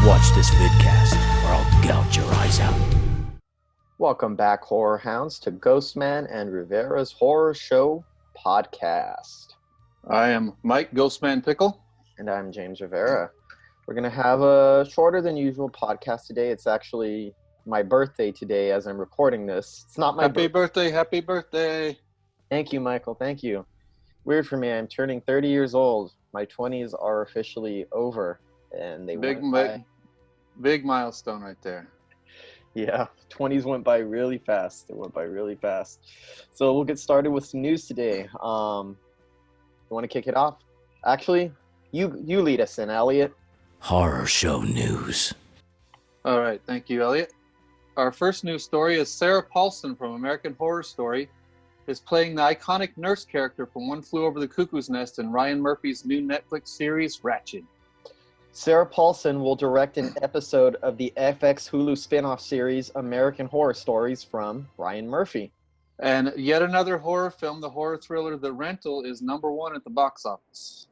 Watch this vidcast, or I'll gouge your eyes out. Welcome back, horror hounds, to Ghostman and Rivera's Horror Show podcast. I am Mike Ghostman Pickle. And I'm James Rivera. We're going to have a shorter than usual podcast today. It's actually my birthday today as I'm recording this. It's not my Happy birthday, happy birthday. Thank you, Michael. Thank you. Weird for me. I'm turning 30 years old. My 20s are officially over. And they big milestone right there. Yeah, 20s went by really fast. It went by really fast. So we'll get started with some news today. You want to kick it off? Actually, you lead us in, Elliot. Horror show news. All right, thank you, Elliot. Our first news story is Sarah Paulson from American Horror Story is playing the iconic nurse character from One Flew Over the Cuckoo's Nest in Ryan Murphy's new Netflix series, Ratched. Sarah Paulson will direct an episode of the FX Hulu spin-off series American Horror Stories from Ryan Murphy. And yet another horror film, the horror thriller The Rental, is #1 at the box office.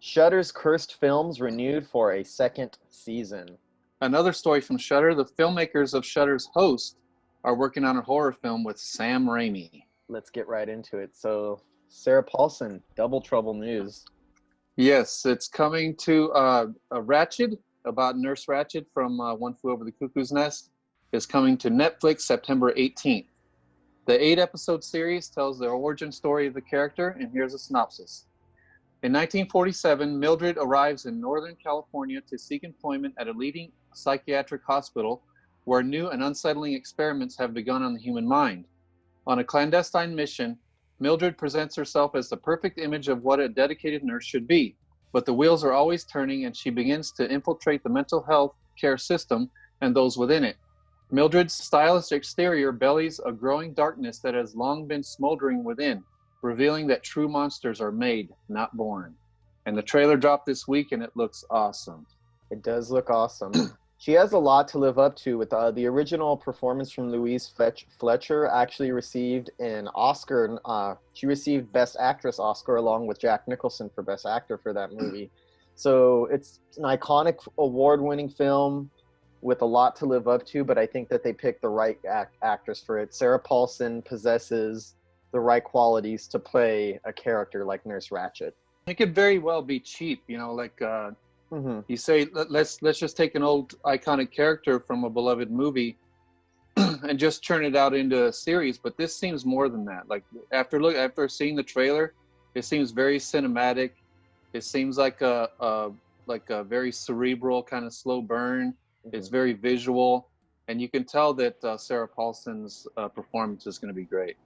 Shudder's cursed films renewed for a second season. Another story from Shudder, the filmmakers of Shudder's Host are working on a horror film with Sam Raimi. Let's get right into it. So, Sarah Paulson, double trouble news. Yes, it's coming to a Ratched, about Nurse Ratched from One Flew Over the Cuckoo's Nest, is coming to Netflix September 18th. The 8-episode series tells the origin story of the character, and here's a synopsis. In 1947, Mildred arrives in Northern California to seek employment at a leading psychiatric hospital where new and unsettling experiments have begun on the human mind. On a clandestine mission, Mildred presents herself as the perfect image of what a dedicated nurse should be, but the wheels are always turning and she begins to infiltrate the mental health care system and those within it. Mildred's stylish exterior bellies a growing darkness that has long been smoldering within, revealing that true monsters are made, not born. And the trailer dropped this week and it looks awesome. It does look awesome. She has a lot to live up to. With the original performance from Louise Fletcher actually received an Oscar. She received Best Actress Oscar along with Jack Nicholson for Best Actor for that movie. So it's an iconic award-winning film with a lot to live up to, but I think that they picked the right actress for it. Sarah Paulson possesses the right qualities to play a character like Nurse Ratched. It could very well be cheap, like... You say, let's just take an old iconic character from a beloved movie and just turn it out into a series. But this seems more than that. Like after seeing the trailer, it seems very cinematic. It seems like a very cerebral kind of slow burn. Mm-hmm. It's very visual, and you can tell that Sarah Paulson's performance is going to be great.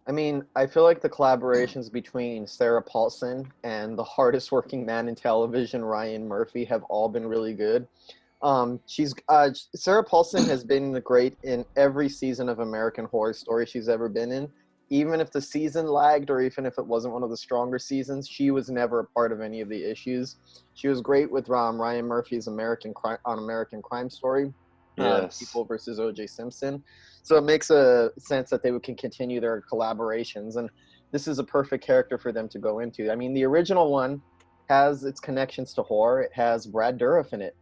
I mean, I feel like the collaborations between Sarah Paulson and the hardest working man in television, Ryan Murphy, have all been really good. Sarah Paulson has been great in every season of American Horror Story she's ever been in. Even if the season lagged or even if it wasn't one of the stronger seasons, she was never a part of any of the issues. She was great with Ryan Murphy's American Crime Story. Yes. People versus O.J. Simpson. So it makes a sense that they can continue their collaborations, and this is a perfect character for them to go into. I mean, the original one has its connections to horror. It has Brad Dourif in it.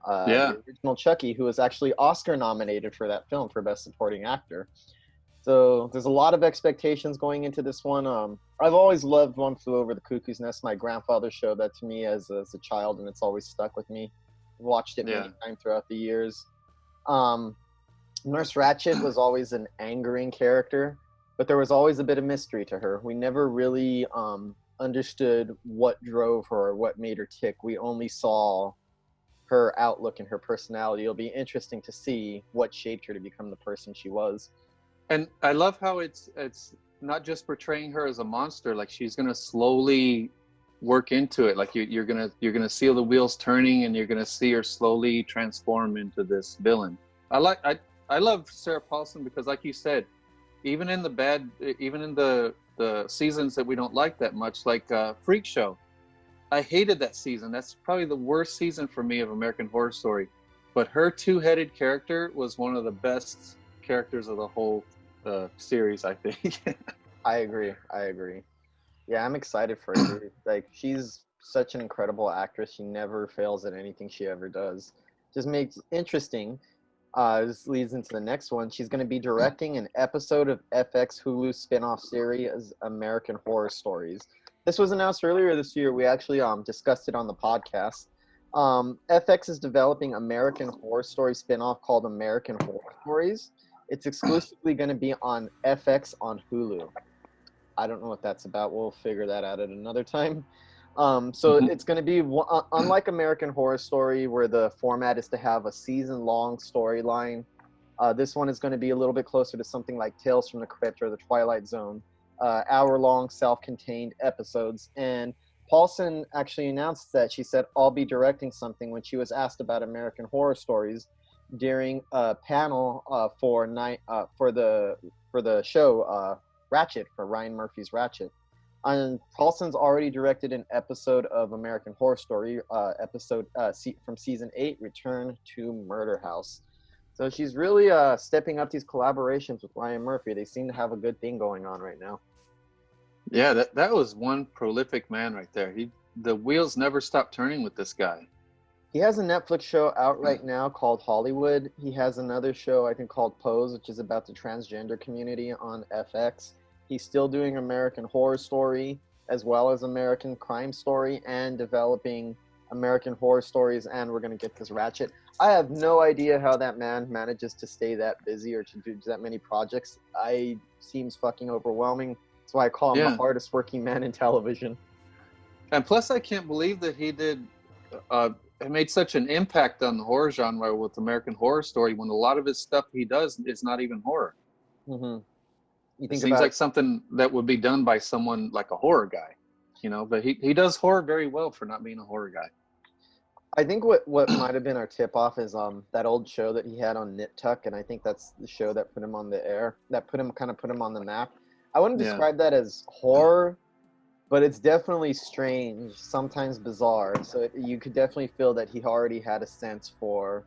The original Chucky, who was actually Oscar nominated for that film for Best Supporting Actor. So there's a lot of expectations going into this one. I've always loved One Flew Over the Cuckoo's Nest. My grandfather showed that to me as a child, and it's always stuck with me. Watched it many times throughout the years. Nurse Ratched was always an angering character, but there was always a bit of mystery to her. We never really understood what drove her or what made her tick. We only saw her outlook and her personality. It'll be interesting to see what shaped her to become the person she was. And I love how it's not just portraying her as a monster. Like, she's gonna slowly work into it. Like you're gonna see the wheels turning, and you're gonna see her slowly transform into this villain. I love Sarah Paulson because, like you said, even in the seasons that we don't like that much, like Freak Show, I hated that season. That's probably the worst season for me of American Horror Story. But her two-headed character was one of the best characters of the whole series, I think. I agree. Yeah, I'm excited for her. Like, she's such an incredible actress. She never fails at anything she ever does. Just makes interesting. This leads into the next one. She's going to be directing an episode of FX Hulu spin-off series, American Horror Stories. This was announced earlier this year. We actually discussed it on the podcast. FX is developing American Horror Story spin-off called American Horror Stories. It's exclusively going to be on FX on Hulu. I don't know what that's about. We'll figure that out at another time. It's going to be, unlike American Horror Story, where the format is to have a season-long storyline, this one is going to be a little bit closer to something like Tales from the Crypt or The Twilight Zone, hour-long self-contained episodes. And Paulson actually announced that she said, "I'll be directing something," when she was asked about American Horror Stories during a panel for the show Ratchet, for Ryan Murphy's Ratchet. And Paulson's already directed an episode of American Horror Story, from season 8, Return to Murder House. So she's really stepping up these collaborations with Ryan Murphy. They seem to have a good thing going on right now. Yeah, that was one prolific man right there. The wheels never stop turning with this guy. He has a Netflix show out right now called Hollywood. He has another show, I think, called Pose, which is about the transgender community on FX. He's still doing American Horror Story as well as American Crime Story and developing American Horror Stories, and we're going to get this Ratchet. I have no idea how that man manages to stay that busy or to do that many projects. Seems fucking overwhelming. That's why I call him the hardest working man in television. And plus, I can't believe that he did... it made such an impact on the horror genre with American Horror Story when a lot of his stuff he does is not even horror. Mm-hmm. It seems like something that would be done by someone like a horror guy, but he does horror very well for not being a horror guy. I think what might have been our tip-off is that old show that he had on Nip Tuck, and I think that's the show that put him on the air, that put him on the map. I wouldn't describe that as horror, but it's definitely strange, sometimes bizarre. So you could definitely feel that he already had a sense for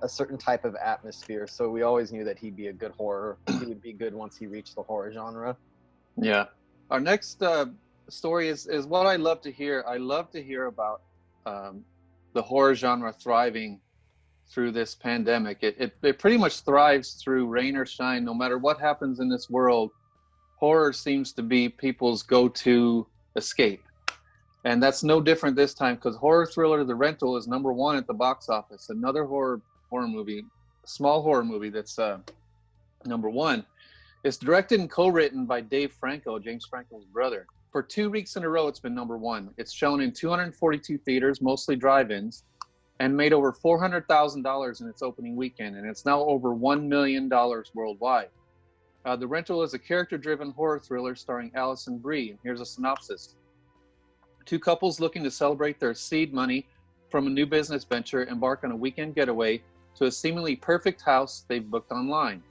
a certain type of atmosphere. So we always knew that he'd be a good horror. He would be good once he reached the horror genre. Yeah. Our next story is what I love to hear. I love to hear about the horror genre thriving through this pandemic. It pretty much thrives through rain or shine. No matter what happens in this world, horror seems to be people's go-to escape. And that's no different this time, because horror thriller The Rental is #1 at the box office. Another horror movie, small horror movie that's #1. It's directed and co-written by Dave Franco, James Franco's brother. For 2 weeks in a row, it's been #1. It's shown in 242 theaters, mostly drive-ins, and made over $400,000 in its opening weekend. And it's now over $1 million worldwide. The Rental is a character-driven horror thriller starring Alison Brie. Here's a synopsis. 2 couples looking to celebrate their seed money from a new business venture embark on a weekend getaway to a seemingly perfect house they've booked online.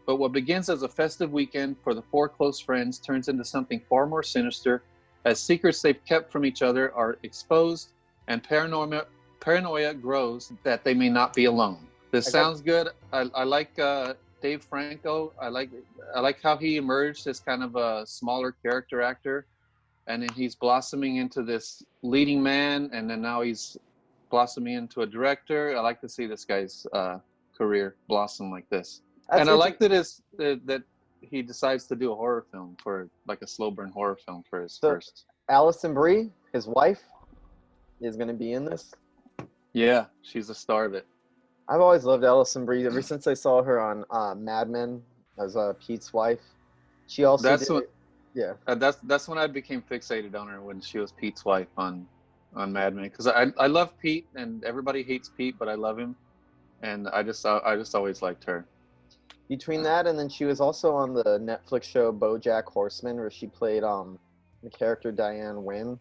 But what begins as a festive weekend for the 4 close friends turns into something far more sinister as secrets they've kept from each other are exposed and paranoia grows that they may not be alone. This sounds good. I like Dave Franco. I like how he emerged as kind of a smaller character actor, and then he's blossoming into this leading man, and then now he's blossoming into a director. I like to see this guy's career blossom like this. And I like that he decides to do a horror film, for like a slow burn horror film for his first. Alison Brie, his wife, is going to be in this. Yeah, she's the star of it. I've always loved Alison Brie ever since I saw her on Mad Men as Pete's wife. She also that's when I became fixated on her, when she was Pete's wife on Mad Men, because I love Pete, and everybody hates Pete, but I love him, and I just always liked her. Between that, and then she was also on the Netflix show BoJack Horseman, where she played the character Diane Wynn.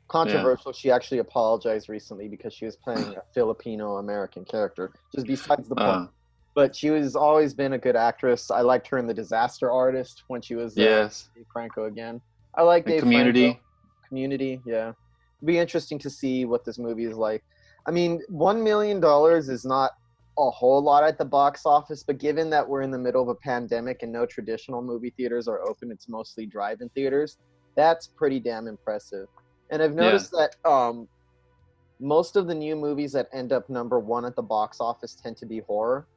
Controversial. Yeah. She actually apologized recently because she was playing a Filipino American character, just besides the point. But she was always been a good actress. I liked her in The Disaster Artist when she was Dave Franco again. I like Dave Community. Franco. Community, yeah. It'd be interesting to see what this movie is like. I mean, $1 million is not a whole lot at the box office, but given that we're in the middle of a pandemic and no traditional movie theaters are open, it's mostly drive-in theaters, that's pretty damn impressive. And I've noticed that most of the new movies that end up number one at the box office tend to be horror.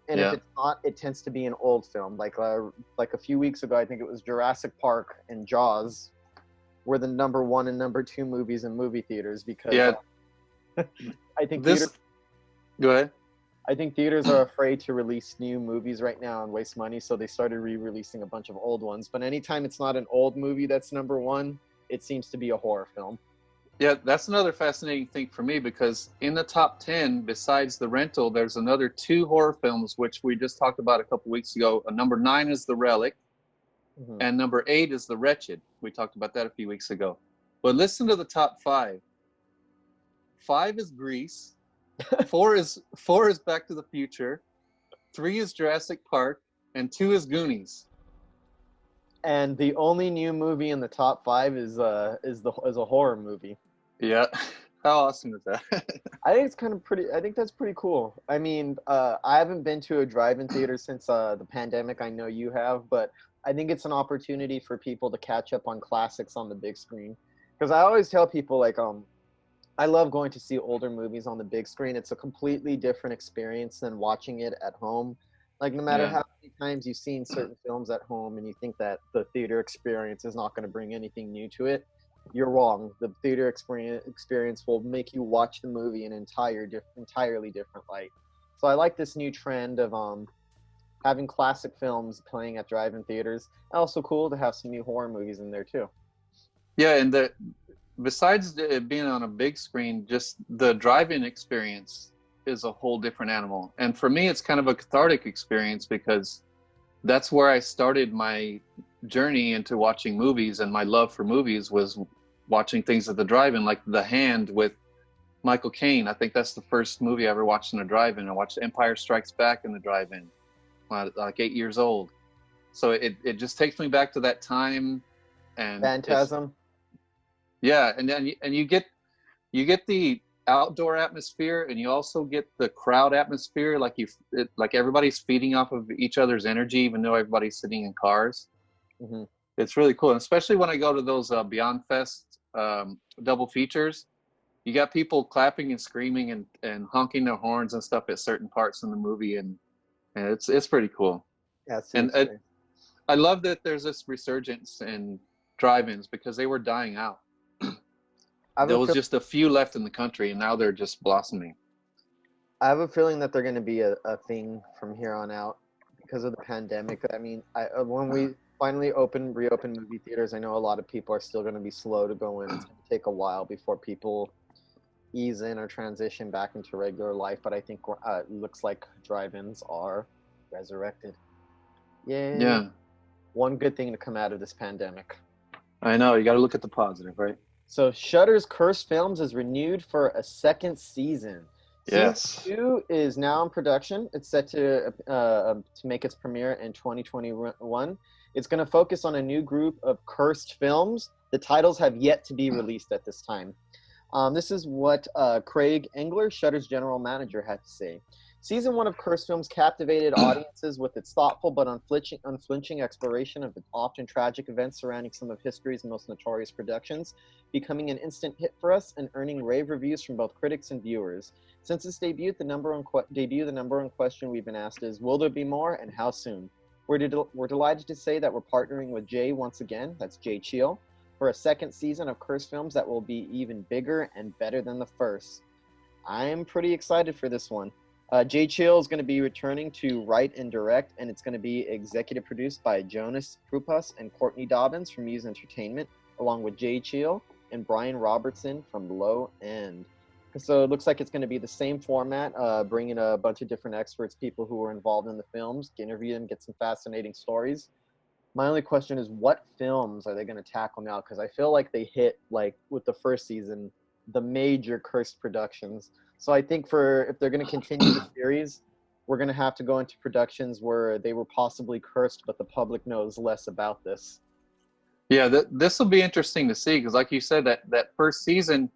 And if it's not, it tends to be an old film. Like a few weeks ago, I think it was Jurassic Park and Jaws were the number one and number two movies in movie theaters because I think Go ahead. I think theaters are afraid to release new movies right now and waste money, so they started re-releasing a bunch of old ones. But anytime it's not an old movie that's number one, it seems to be a horror film. Yeah, that's another fascinating thing for me because in the top 10, besides The Rental, there's another 2 horror films, which we just talked about a couple weeks ago. Number 9 is The Relic, and number 8 is The Wretched. We talked about that a few weeks ago. But listen to the top 5. 5 is Grease. 4 is Back to the Future. 3 is Jurassic Park, and 2 is Goonies. And the only new movie in the top 5 is a horror movie. Yeah, how awesome is that? I think it's kind of pretty. I think that's pretty cool. I mean, I haven't been to a drive-in theater since the pandemic. I know you have, but I think it's an opportunity for people to catch up on classics on the big screen. Because I always tell people, like, I love going to see older movies on the big screen. It's a completely different experience than watching it at home. Like, no matter how many times you've seen certain films at home and you think that the theater experience is not going to bring anything new to it, you're wrong. The theater experience will make you watch the movie in an entirely different light. So I like this new trend of having classic films playing at drive-in theaters. Also cool to have some new horror movies in there too. Yeah, and besides it being on a big screen, just the drive-in experience is a whole different animal. And for me, it's kind of a cathartic experience because that's where I started my journey into watching movies, and my love for movies was watching things at the drive-in, like The Hand with Michael Caine. I think that's the first movie I ever watched in a drive-in. I watched Empire Strikes Back in the drive-in, like 8 years old. So it just takes me back to that time. And Phantasm. Yeah, and then you get the outdoor atmosphere, and you also get the crowd atmosphere. Like like everybody's feeding off of each other's energy, even though everybody's sitting in cars. It's really cool, and especially when I go to those Beyond Fest double features. You got people clapping and screaming and honking their horns and stuff at certain parts in the movie, and it's pretty cool. Yeah, and I love that there's this resurgence in drive-ins because they were dying out. There was just a few left in the country, and now they're just blossoming. I have a feeling that they're going to be a thing from here on out because of the pandemic. I mean, when we finally reopen movie theaters, I know a lot of people are still going to be slow to go in. It's going to take a while before people ease in or transition back into regular life, but I think it looks like drive-ins are resurrected. Yay. Yeah. One good thing to come out of this pandemic. I know. You got to look at the positive, right? So Shudder's Cursed Films is renewed for a second season. Yes. Season 2 is now in production. It's set to make its premiere in 2021. It's going to focus on a new group of cursed films. The titles have yet to be released at this time. This is what Craig Engler, Shudder's general manager, had to say. Season 1 of Cursed Films captivated audiences with its thoughtful but unflinching exploration of the often tragic events surrounding some of history's most notorious productions, becoming an instant hit for us and earning rave reviews from both critics and viewers. Since its debut, the number one question we've been asked is, will there be more and how soon? We're delighted to say that we're partnering with Jay once again, that's Jay Cheel, for a second season of Cursed Films that will be even bigger and better than the first. I'm pretty excited for this one. Jay Cheel is going to be returning to write and direct, and it's going to be executive produced by Jonas Krupas and Courtney Dobbins from Muse Entertainment, along with Jay Cheel and Brian Robertson from Low End. So it looks like it's going to be the same format, bringing a bunch of different experts, people who were involved in the films, interview them, get some fascinating stories. My only question is, what films are they going to tackle now? Because I feel like they hit, like with the first season, the major cursed productions. So I think if they're going to continue the series, we're going to have to go into productions where they were possibly cursed, but the public knows less about this. Yeah, this will be interesting to see because, like you said, that first season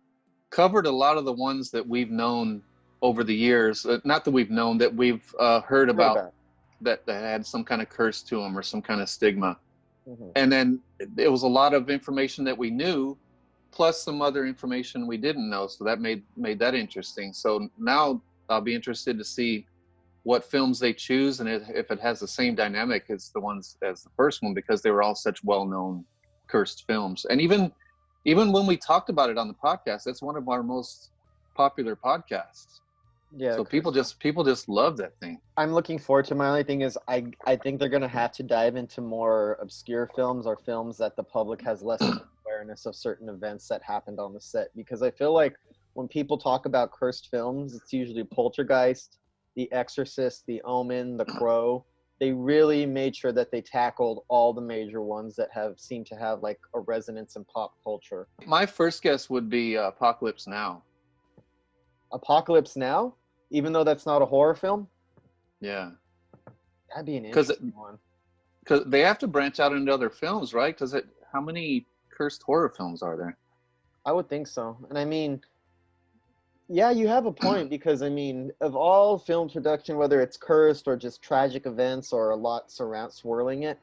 covered a lot of the ones that we've known over the years. Not that we've known, that we've heard about that had some kind of curse to them or some kind of stigma. And then it was a lot of information that we knew, plus some other information we didn't know. So that made that interesting. So now I'll be interested to see what films they choose and if it has the same dynamic as the first one, because they were all such well-known cursed films. And even when we talked about it on the podcast, that's one of our most popular podcasts. Yeah. So people just love that thing. I'm looking forward to. My only thing is I think they're gonna have to dive into more obscure films or films that the public has less awareness of certain events that happened on the set, because I feel like when people talk about cursed films, it's usually Poltergeist, The Exorcist, The Omen, The Crow. They really made sure that they tackled all the major ones that seemed to have like a resonance in pop culture. My first guess would be Apocalypse Now. Apocalypse Now, even though that's not a horror film? Yeah. That'd be an interesting one. Because they have to branch out into other films, right? Because how many cursed horror films are there? I would think so. And I mean, yeah, you have a point, because I mean, of all film production, whether it's cursed or just tragic events or a lot swirling it,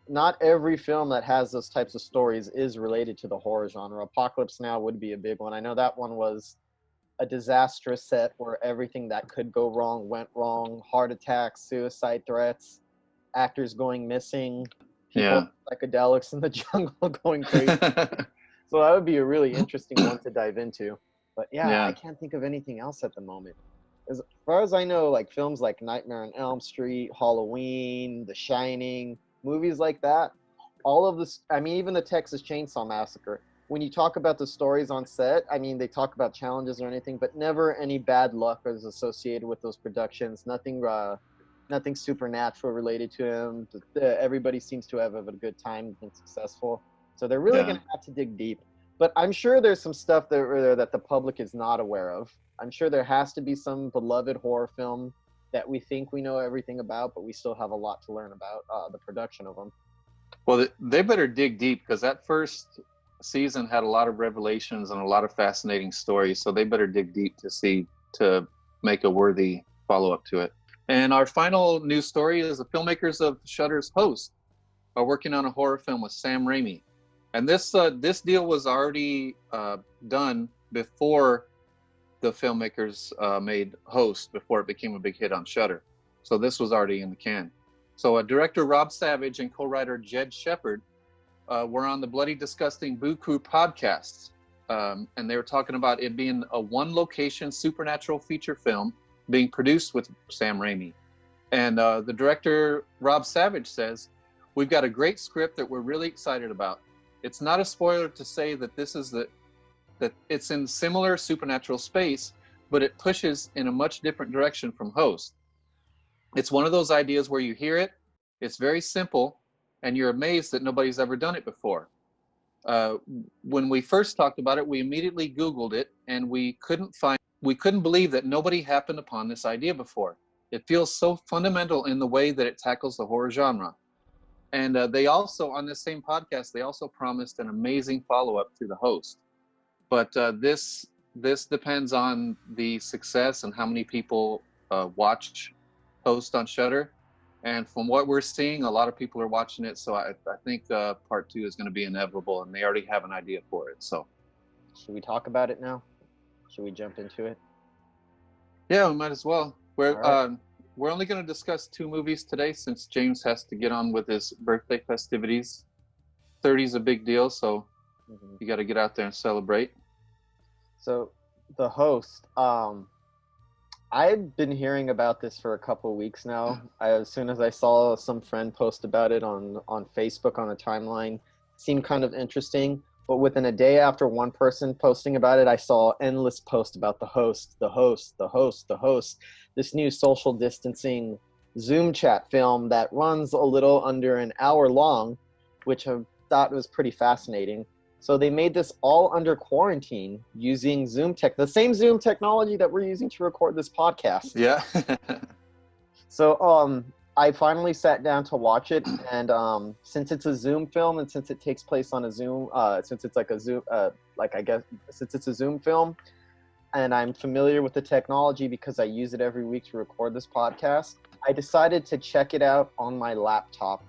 not every film that has those types of stories is related to the horror genre. Apocalypse Now would be a big one. I know that one was a disastrous set where everything that could go wrong went wrong. Heart attacks, suicide threats, actors going missing, people psychedelics in the jungle going crazy. So that would be a really interesting one to dive into. But yeah, I can't think of anything else at the moment. As far as I know, like films like Nightmare on Elm Street, Halloween, The Shining, movies like that, all of this, I mean, even the Texas Chainsaw Massacre, when you talk about the stories on set, I mean, they talk about challenges or anything, but never any bad luck is associated with those productions. Nothing supernatural related to them. Everybody seems to have a good time and been successful. So they're really going to have to dig deep. But I'm sure there's some stuff that the public is not aware of. I'm sure there has to be some beloved horror film that we think we know everything about, but we still have a lot to learn about the production of them. Well, they better dig deep, because that first season had a lot of revelations and a lot of fascinating stories. So they better dig deep to make a worthy follow-up to it. And our final news story is the filmmakers of Shudder's Host are working on a horror film with Sam Raimi. And this deal was already done before the filmmakers made Host, before it became a big hit on Shudder. So this was already in the can. So director Rob Savage and co-writer Jed Shepard were on the Bloody Disgusting Boo Crew podcast. And they were talking about it being a one-location supernatural feature film being produced with Sam Raimi. And the director, Rob Savage, says, "We've got a great script that we're really excited about. It's not a spoiler to say that that it's in similar supernatural space, but it pushes in a much different direction from Host. It's one of those ideas where you hear it, it's very simple, and you're amazed that nobody's ever done it before. When we first talked about it, we immediately Googled it, and we couldn't believe that nobody happened upon this idea before. It feels so fundamental in the way that it tackles the horror genre." And they also, on this same podcast, they also promised an amazing follow-up to The Host. But this depends on the success and how many people watch Host on Shudder. And from what we're seeing, a lot of people are watching it. So I think part 2 is going to be inevitable, and they already have an idea for it. So, should we talk about it now? Should we jump into it? Yeah, we might as well. We're only going to discuss 2 movies today, since James has to get on with his birthday festivities. 30 is a big deal, so you got to get out there and celebrate. So, The Host. I've been hearing about this for a couple of weeks now. As soon as I saw some friend post about it on Facebook on a timeline, it seemed kind of interesting. But within a day after one person posting about it, I saw endless posts about The Host, The Host, The Host, The Host. This new social distancing Zoom chat film that runs a little under an hour long, which I thought was pretty fascinating. So they made this all under quarantine using the same Zoom technology that we're using to record this podcast. Yeah. So I finally sat down to watch it, and since it's a Zoom film, and since it takes place on a Zoom, since it's like a Zoom, since it's a Zoom film, and I'm familiar with the technology because I use it every week to record this podcast, I decided to check it out on my laptop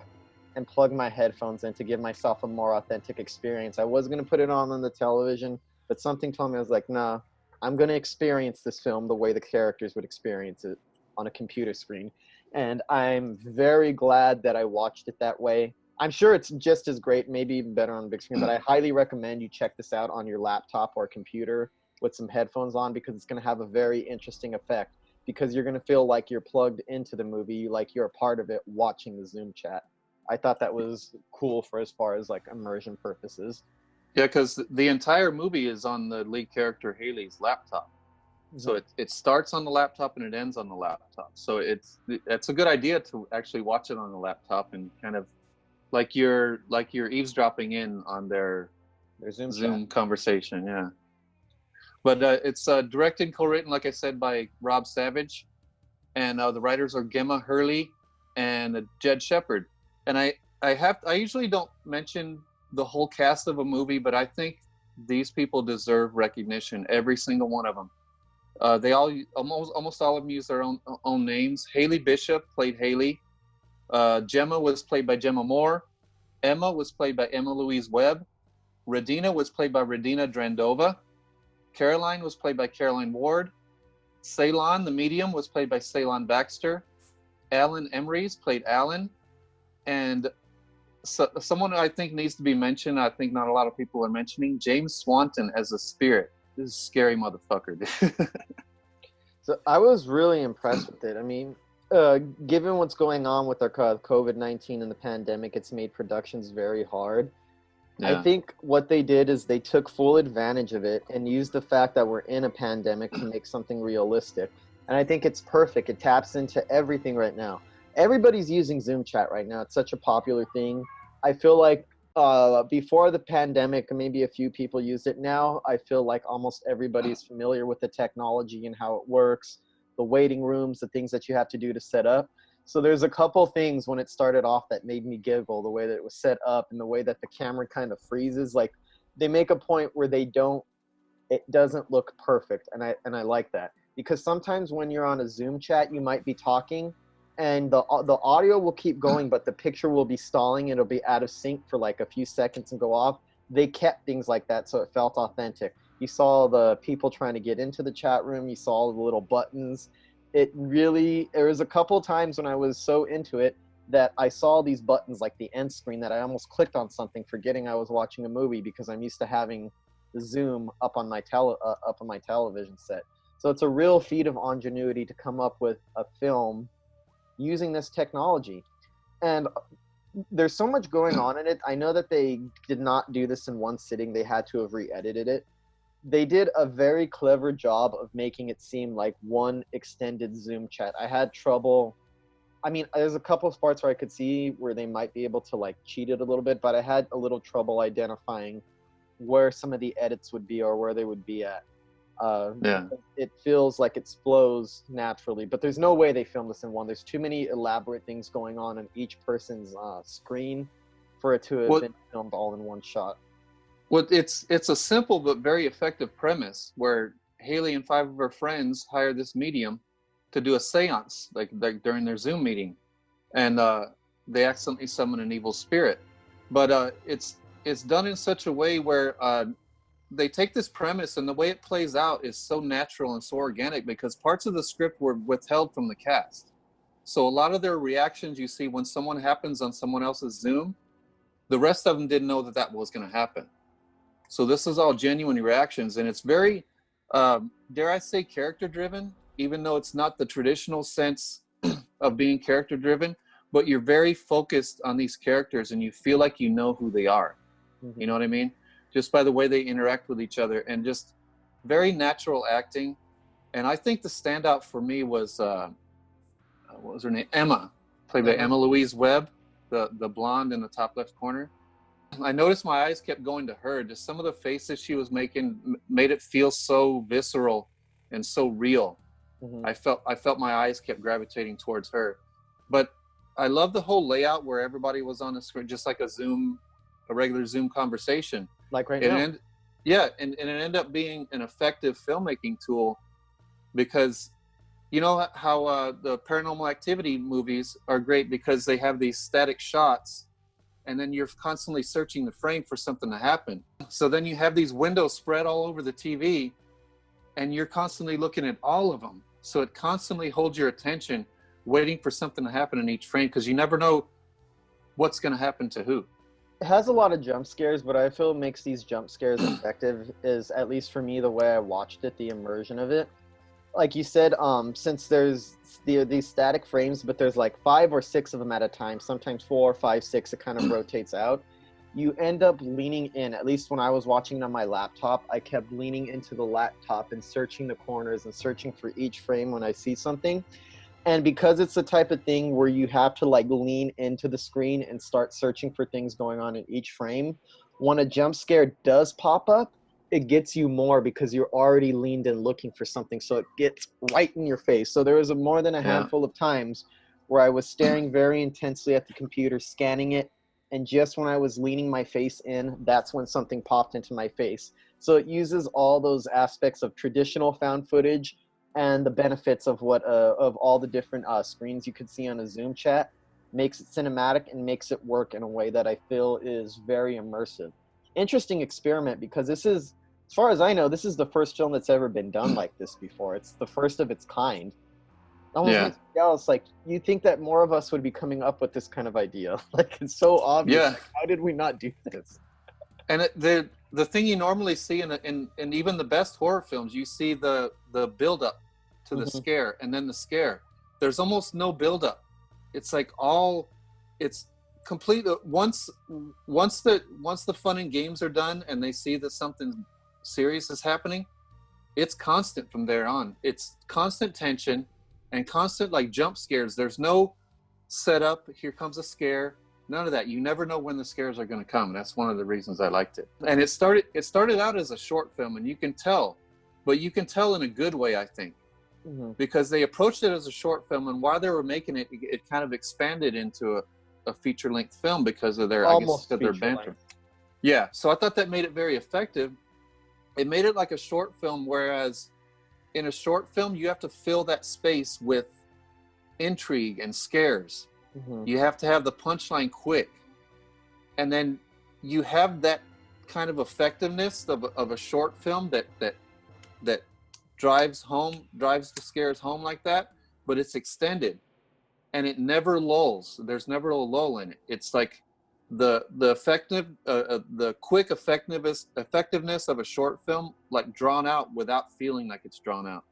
and plug my headphones in to give myself a more authentic experience. I was going to put it on the television, but something told me, I was like, nah, I'm going to experience this film the way the characters would experience it on a computer screen. And I'm very glad that I watched it that way. I'm sure it's just as great, maybe even better on the big screen, but I highly recommend you check this out on your laptop or computer with some headphones on, because it's going to have a very interesting effect, because you're going to feel like you're plugged into the movie, like you're a part of it watching the Zoom chat. I thought that was cool for as far as like immersion purposes. Yeah, because the entire movie is on the lead character Haley's laptop. So it starts on the laptop and it ends on the laptop. So it's a good idea to actually watch it on the laptop and kind of like you're eavesdropping in on their Zoom conversation. Yeah. But it's directed and co-written, like I said, by Rob Savage, and the writers are Gemma Hurley and Jed Shepard. And I usually don't mention the whole cast of a movie, but I think these people deserve recognition. Every single one of them. They all almost all of them use their own names. Haley Bishop played Haley. Gemma was played by Gemma Moore. Emma was played by Emma Louise Webb. Radina was played by Radina Drandova. Caroline was played by Caroline Ward. Ceylon, the medium, was played by Ceylon Baxter. Alan Emery's played Alan. And someone I think needs to be mentioned, I think not a lot of people are mentioning, James Swanton as the spirit. This is a scary motherfucker. So I was really impressed with it. I mean, given what's going on with our COVID-19 and the pandemic, it's made productions very hard. Yeah. I think what they did is they took full advantage of it and used the fact that we're in a pandemic to make something realistic. And I think it's perfect. It taps into everything right now. Everybody's using Zoom chat right now. It's such a popular thing. I feel like before the pandemic, maybe a few people used it. Now I feel like almost everybody's familiar with the technology and how it works, the waiting rooms, the things that you have to do to set up. So there's a couple things when it started off that made me giggle, the way that it was set up and the way that the camera kind of freezes. Like they make a point where it doesn't look perfect. And I like that, because sometimes when you're on a Zoom chat, you might be talking and the audio will keep going, but the picture will be stalling. It'll be out of sync for like a few seconds and go off. They kept things like that, so it felt authentic. You saw the people trying to get into the chat room. You saw the little buttons. There was a couple times when I was so into it that I saw these buttons like the end screen that I almost clicked on something, forgetting I was watching a movie, because I'm used to having the Zoom up on my television set. So it's a real feat of ingenuity to come up with a film using this technology. And there's so much going on in it. I know that they did not do this in one sitting. They had to have re-edited it. They did a very clever job of making it seem like one extended Zoom chat. I had trouble. I mean, there's a couple of parts where I could see where they might be able to like cheat it a little bit, but I had a little trouble identifying where some of the edits would be or where they would be at. It feels like it flows naturally, but there's no way they filmed this in one. There's too many elaborate things going on each person's screen for it to have been filmed all in one shot. Well, it's a simple but very effective premise where Haley and 5 of her friends hire this medium to do a seance, like during their Zoom meeting, and they accidentally summon an evil spirit. But it's done in such a way where they take this premise, and the way it plays out is so natural and so organic, because parts of the script were withheld from the cast. So a lot of their reactions you see when someone happens on someone else's Zoom, the rest of them didn't know that was going to happen. So this is all genuine reactions, and it's very, dare I say, character-driven, even though it's not the traditional sense of being character-driven, but you're very focused on these characters, and you feel like you know who they are. Mm-hmm. You know what I mean? Just by the way they interact with each other, and just very natural acting. And I think the standout for me was, what was her name? Emma, played by Emma Louise Webb, the blonde in the top left corner. I noticed my eyes kept going to her. Just some of the faces she was making made it feel so visceral and so real. Mm-hmm. I felt my eyes kept gravitating towards her. But I love the whole layout where everybody was on the screen, just like a regular Zoom conversation. Like right now. And it ended up being an effective filmmaking tool, because you know how the Paranormal Activity movies are great because they have these static shots and then you're constantly searching the frame for something to happen. So then you have these windows spread all over the TV, and you're constantly looking at all of them. So it constantly holds your attention, waiting for something to happen in each frame, because you never know what's going to happen to who. It has a lot of jump scares, but I feel makes these jump scares effective is, at least for me, the way I watched it, the immersion of it. Like you said, since there's these static frames, but there's like 5 or 6 of them at a time, sometimes 4, 5, 6, it kind of rotates out. You end up leaning in. At least when I was watching on my laptop, I kept leaning into the laptop and searching the corners and searching for each frame when I see something. And because it's the type of thing where you have to like lean into the screen and start searching for things going on in each frame, when a jump scare does pop up, it gets you more because you're already leaned in looking for something. So it gets right in your face. So there was more than a handful of times where I was staring very intensely at the computer, scanning it. And just when I was leaning my face in, that's when something popped into my face. So it uses all those aspects of traditional found footage and the benefits of of all the different screens you could see on a Zoom chat, makes it cinematic and makes it work in a way that I feel is very immersive. Interesting experiment, because this is, as far as I know, this is the first film that's ever been done like this before. It's the first of its kind. Almost makes me jealous. Like, you think that more of us would be coming up with this kind of idea. Like, it's so obvious. Yeah. Like, how did we not do this? And the thing you normally see in even the best horror films, you see the build up to the scare, and then the scare. There's almost no build up. It's like it's complete. Once the fun and games are done, and they see that something serious is happening, it's constant from there on. It's constant tension and constant like jump scares. There's no setup. Here comes a scare. None of that. You never know when the scares are going to come. That's one of the reasons I liked it. And it started out as a short film, and you can tell in a good way, I think, because they approached it as a short film, and while they were making it, it kind of expanded into a feature-length film because of their banter. Yeah. So I thought that made it very effective. It made it like a short film, whereas in a short film, you have to fill that space with intrigue and scares. You have to have the punchline quick, and then you have that kind of effectiveness of a short film that drives the scares home like that, but it's extended and it never lulls. There's never a lull in it. It's like the quick effectiveness of a short film, like drawn out without feeling like it's drawn out.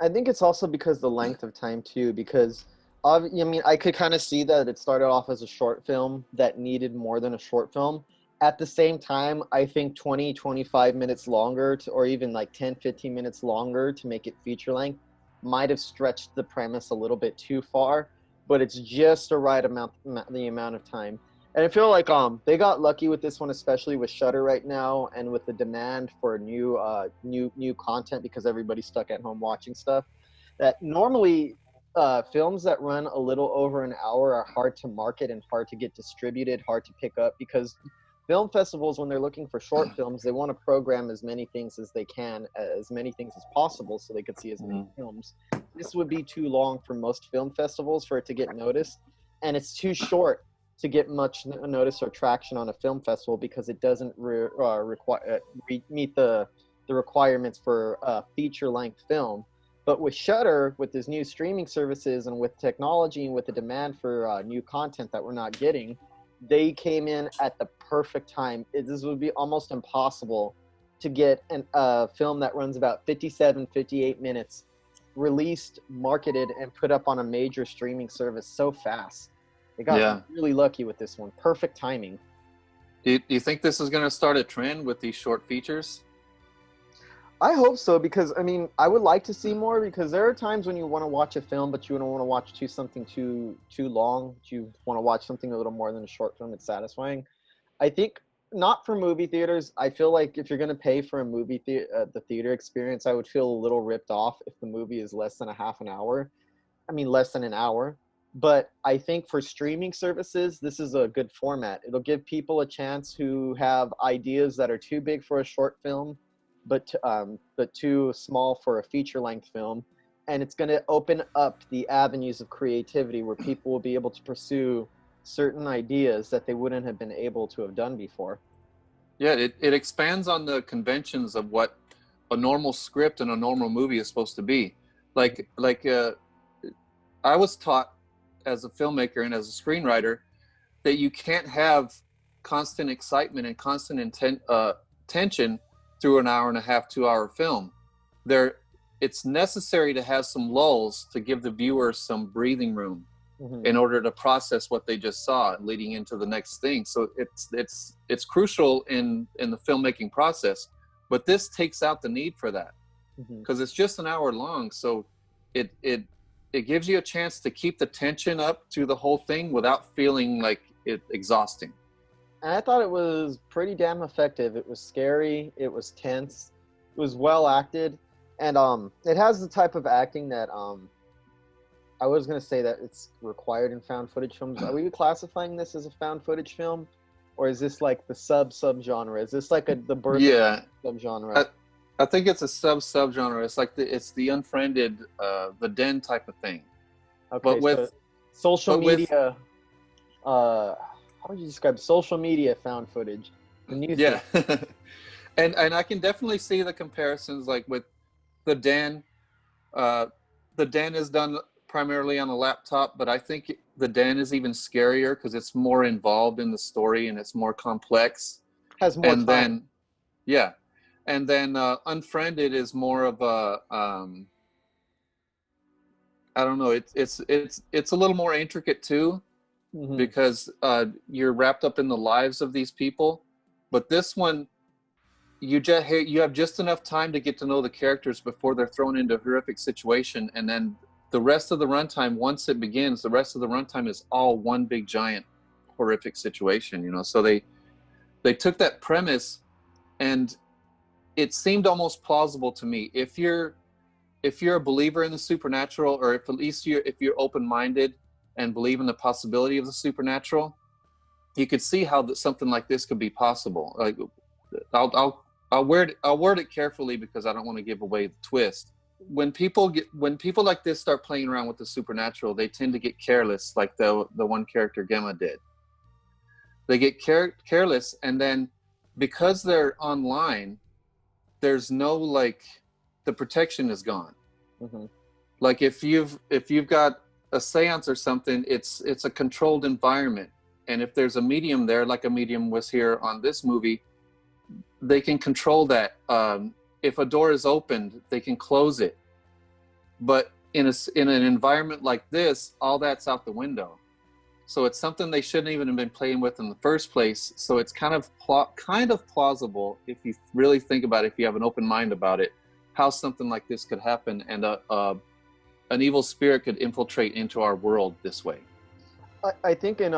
I think it's also because the length of time too, because I mean, I could kind of see that it started off as a short film that needed more than a short film. At the same time, I think 20, 25 minutes longer or even like 10, 15 minutes longer to make it feature length might have stretched the premise a little bit too far, but it's just the right amount of time. And I feel like they got lucky with this one, especially with Shudder right now and with the demand for new content, because everybody's stuck at home watching stuff. That normally films that run a little over an hour are hard to market and hard to get distributed, hard to pick up, because film festivals, when they're looking for short films, they want to program as many things as they can, as many things as possible, so they could see as many films. This would be too long for most film festivals for it to get noticed, and it's too short to get much notice or traction on a film festival because it doesn't meet the requirements for a feature-length film. But with Shudder, with these new streaming services and with technology and with the demand for new content that we're not getting, they came in at the perfect time. This would be almost impossible to get a film that runs about 57, 58 minutes released, marketed, and put up on a major streaming service so fast. They got really lucky with this one. Perfect timing. Do you think this is going to start a trend with these short features? I hope so, because I mean, I would like to see more, because there are times when you want to watch a film, but you don't want to watch something too long. You want to watch something a little more than a short film. It's satisfying. I think not for movie theaters. I feel like if you're going to pay for a movie the theater experience, I would feel a little ripped off if the movie is less than less than an hour. But I think for streaming services, this is a good format. It'll give people a chance who have ideas that are too big for a short film, but too small for a feature-length film. And it's going to open up the avenues of creativity where people will be able to pursue certain ideas that they wouldn't have been able to have done before. Yeah, it expands on the conventions of what a normal script and a normal movie is supposed to be. I was taught as a filmmaker and as a screenwriter that you can't have constant excitement and constant tension through an hour and a half, 2 hour film. It's necessary to have some lulls to give the viewer some breathing room in order to process what they just saw leading into the next thing. So it's crucial in the filmmaking process, but this takes out the need for that because it's just an hour long. So it gives you a chance to keep the tension up through the whole thing without feeling like it exhausting. And I thought it was pretty damn effective. It was scary, it was tense, it was well acted, and it has the type of acting that I was going to say that it's required in found footage films. Are we classifying this as a found footage film? Or is this like the sub-genre? Is this like the birth sub-genre? I think it's a sub-genre. It's like it's the unfriended, the den type of thing. Okay, but with so social media, how would you describe social media found footage? Yeah. and I can definitely see the comparisons, like with the den. The den is done primarily on a laptop, but I think the den is even scarier because it's more involved in the story and it's more complex. Has more time. And then Unfriended is more of a I don't know, it's a little more intricate too, because you're wrapped up in the lives of these people. But this one, you have just enough time to get to know the characters before they're thrown into a horrific situation, and then the rest of the runtime, once it begins, the rest of the runtime is all one big giant horrific situation, you know. So they took that premise, and it seemed almost plausible to me. If you're a believer in the supernatural, or if at least if you're open-minded and believe in the possibility of the supernatural, you could see how something like this could be possible. Like, I'll word it carefully because I don't want to give away the twist. When people like this start playing around with the supernatural, they tend to get careless, like the one character Gemma did. They get careless, and then because they're online, there's no, like, the protection is gone. Like if you've got a seance or something, it's a controlled environment, and if there's a medium there, like a medium was here on this movie, they can control that. If a door is opened, they can close it. But in an environment like this, all that's out the window. So it's something they shouldn't even have been playing with in the first place. So it's kind of plausible, if you really think about it, if you have an open mind about it, how something like this could happen, and an evil spirit could infiltrate into our world this way. I think in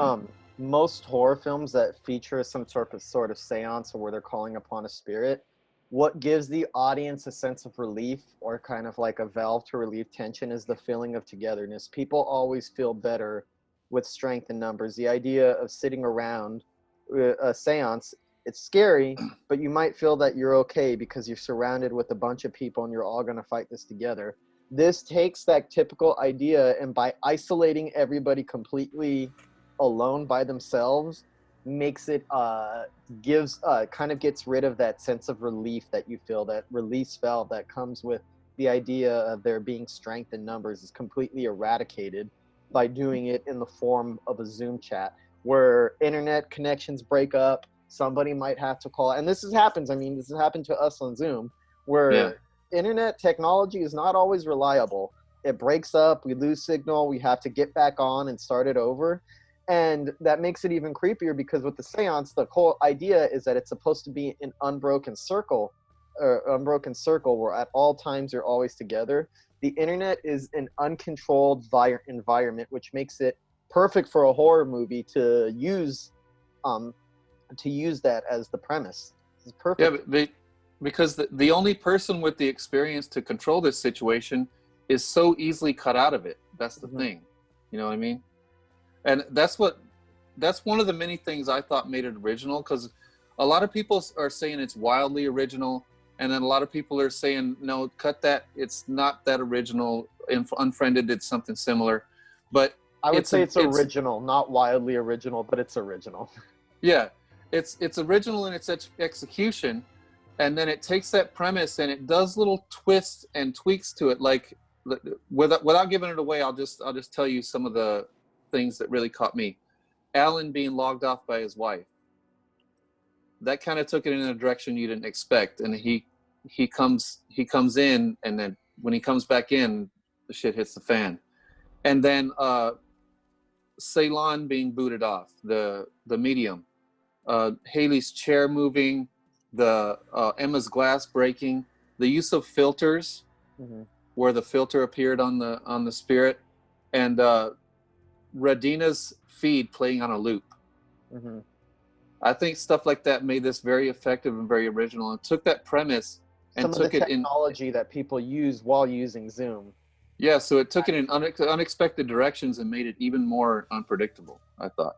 most horror films that feature some sort of seance, or where they're calling upon a spirit, what gives the audience a sense of relief, or kind of like a valve to relieve tension, is the feeling of togetherness. People always feel better with strength in numbers. The idea of sitting around a seance, it's scary, but you might feel that you're okay because you're surrounded with a bunch of people and you're all going to fight this together. This takes that typical idea, and by isolating everybody completely alone by themselves, makes it kind of gets rid of that sense of relief that you feel, that release valve that comes with the idea of there being strength in numbers is completely eradicated by doing it in the form of a Zoom chat, where internet connections break up. Somebody might have to call, and this happens. I mean, this has happened to us on Zoom, where internet technology is not always reliable. It breaks up, we lose signal, we have to get back on and start it over. And that makes it even creepier, because with the seance, the whole idea is that it's supposed to be an unbroken circle where at all times you're always together. The internet is an uncontrolled environment, which makes it perfect for a horror movie to use that as the premise. It's perfect. Yeah, because the only person with the experience to control this situation is so easily cut out of it. That's the thing. You know what I mean? And that's one of the many things I thought made it original, because a lot of people are saying it's wildly original, and then a lot of people are saying, no, cut that, it's not that original. Unfriended did something similar. But I would say it's it's original, not wildly original, but it's original. yeah, it's original in its execution, and then it takes that premise and it does little twists and tweaks to it. Like without giving it away, I'll just tell you some of the things that really caught me. Alan being logged off by his wife. That kind of took it in a direction you didn't expect, and he comes in, and then when he comes back in, the shit hits the fan. And then Ceylon being booted off, the medium, Haley's chair moving, the Emma's glass breaking, the use of filters, where the filter appeared on the spirit, and Radina's feed playing on a loop. I think stuff like that made this very effective and very original, and took that premise and Some took of the it in technology that people use while using Zoom. yeah, so it took it in unexpected directions and made it even more unpredictable, I thought.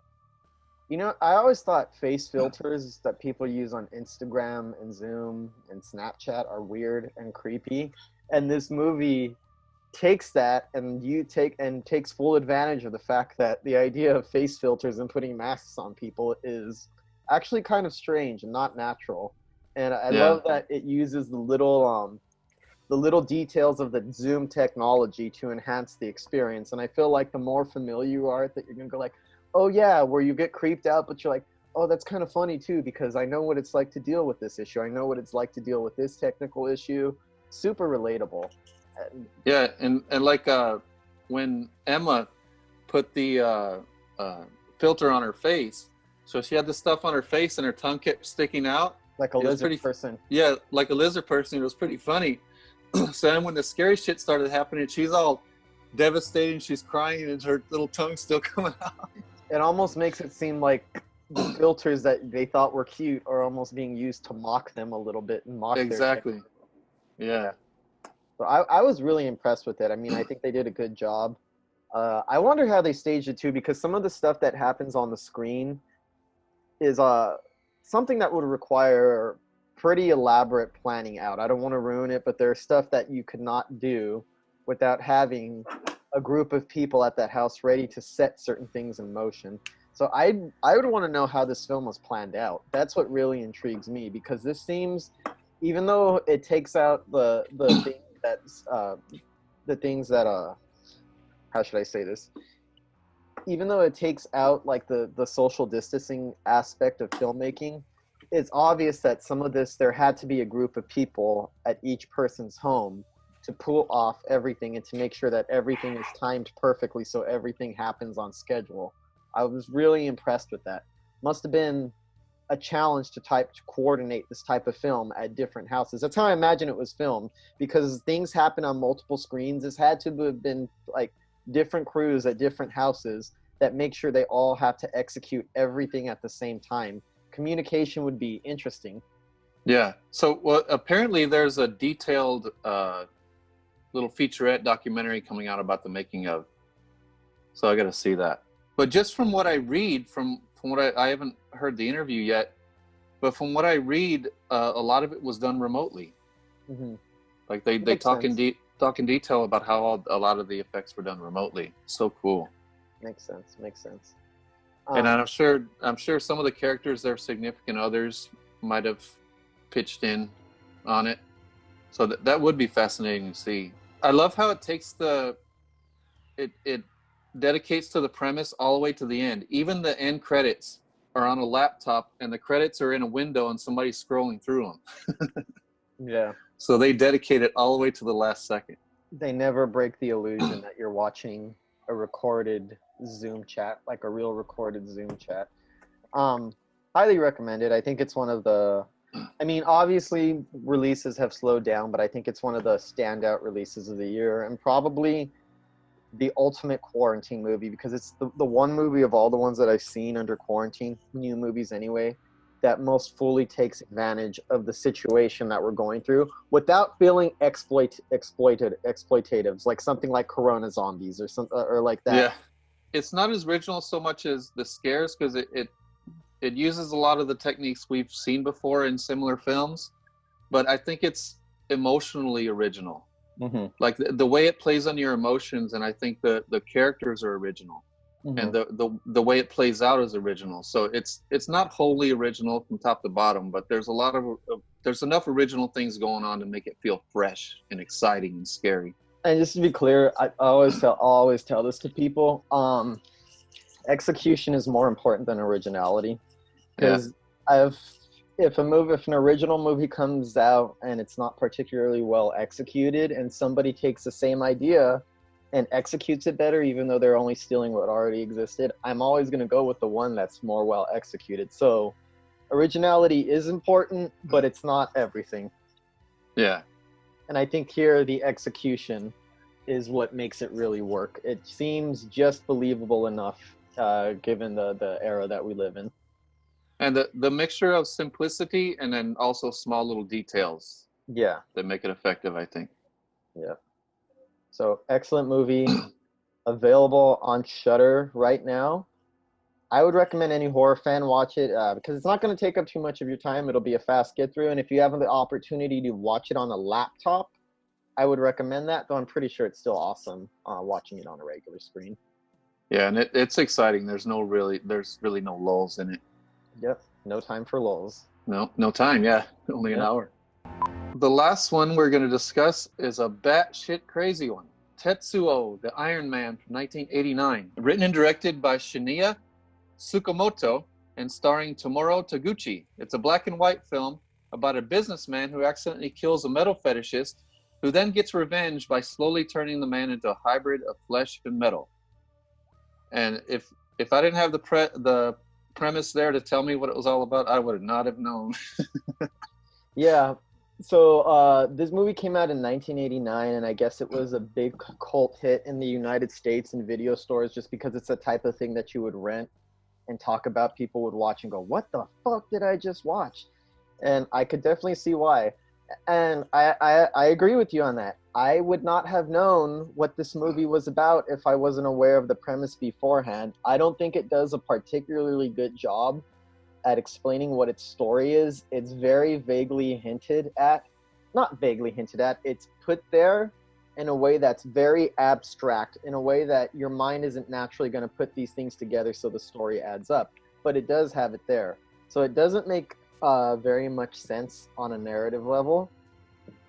You know, I always thought face filters that people use on Instagram and Zoom and Snapchat are weird and creepy. And this movie takes that and takes full advantage of the fact that the idea of face filters and putting masks on people is actually kind of strange and not natural. And I love that it uses the little details of the Zoom technology to enhance the experience. And I feel like the more familiar you are, that you're gonna go like, oh yeah, where you get creeped out, but you're like, oh, that's kind of funny too, because I know what it's like to deal with this issue. I know what it's like to deal with this technical issue. Super relatable. Yeah, and like when Emma put the filter on her face, so she had the stuff on her face and her tongue kept sticking out. Like a lizard person. Yeah, like a lizard person. It was pretty funny. So then when the scary shit started happening, she's all devastated, she's crying, and her little tongue's still coming out. It almost makes it seem like the filters that they thought were cute are almost being used to mock them a little bit and mock exactly. Yeah. So I was really impressed with it. I mean, I think they did a good job. I wonder how they staged it too, because some of the stuff that happens on the screen is something that would require pretty elaborate planning out. I don't want to ruin it, but there's stuff that you could not do without having a group of people at that house ready to set certain things in motion. So I would want to know how this film was planned out. That's what really intrigues me, because this seems, even though it takes out the things that how should I say this? Even though it takes out like the social distancing aspect of filmmaking, it's obvious that some of this, there had to be a group of people at each person's home to pull off everything and to make sure that everything is timed perfectly so everything happens on schedule. I was really impressed with that. Must have been a challenge to coordinate this type of film at different houses. That's how I imagine it was filmed, because things happen on multiple screens. This had to have been like different crews at different houses that make sure they all have to execute everything at the same time. Communication would be interesting. Yeah. So well, apparently there's a detailed little featurette documentary coming out about the making of. So I got to see that. But just from what I read, from what I haven't heard the interview yet, but from what I read, a lot of it was done remotely. Mm-hmm. Like they talk in detail about how a lot of the effects were done remotely. So cool. Makes sense. And I'm sure some of the characters, their significant others, might have pitched in on it. So that would be fascinating to see. I love how it takes it dedicates to the premise all the way to the end. Even the end credits are on a laptop, and the credits are in a window, and somebody's scrolling through them. Yeah. So they dedicate it all the way to the last second. They never break the illusion that you're watching a recorded Zoom chat, like a real recorded Zoom chat. Highly recommended. I think it's one of the, I mean, obviously releases have slowed down, but I think it's one of the standout releases of the year, and probably the ultimate quarantine movie, because it's the one movie of all the ones that I've seen under quarantine, new movies anyway, that most fully takes advantage of the situation that we're going through without feeling exploitatives, like something like Corona Zombies or like that. Yeah, it's not as original so much as the scares, because it uses a lot of the techniques we've seen before in similar films, but I think it's emotionally original. Mm-hmm. Like the way it plays on your emotions, and I think the characters are original. and the way it plays out is original. So it's not wholly original from top to bottom, but there's there's enough original things going on to make it feel fresh and exciting and scary. And just to be clear, I always tell this to people. Execution is more important than originality, because if an original movie comes out and it's not particularly well executed, and somebody takes the same idea and executes it better, even though they're only stealing what already existed, I'm always going to go with the one that's more well executed. So originality is important, but it's not everything. Yeah. And I think here the execution is what makes it really work. It seems just believable enough, given the era that we live in. And the mixture of simplicity and then also small little details. Yeah. That make it effective, I think. Yeah. So excellent movie, available on Shudder right now. I would recommend any horror fan watch it, because it's not going to take up too much of your time. It'll be a fast get through. And if you have the opportunity to watch it on a laptop, I would recommend that, though I'm pretty sure it's still awesome watching it on a regular screen. Yeah, and it's exciting. There's really no lulls in it. Yep, no time for lulls. No time, yeah. Only an hour. The last one we're going to discuss is a batshit crazy one. TETSUO, the Iron Man from 1989. Written and directed by Shinya Tsukamoto and starring Tomoro Taguchi. It's a black and white film about a businessman who accidentally kills a metal fetishist, who then gets revenge by slowly turning the man into a hybrid of flesh and metal. And if I didn't have the premise there to tell me what it was all about, I would not have known. Yeah. So this movie came out in 1989, and I guess it was a big cult hit in the United States in video stores, just because it's the type of thing that you would rent and talk about. People would watch and go, "What the fuck did I just watch?" And I could definitely see why. And I agree with you on that. I would not have known what this movie was about if I wasn't aware of the premise beforehand. I don't think it does a particularly good job at explaining what its story is. It's very vaguely hinted at. Not vaguely hinted at. It's put there in a way that's very abstract, in a way that your mind isn't naturally going to put these things together so the story adds up. But it does have it there. So it doesn't make very much sense on a narrative level,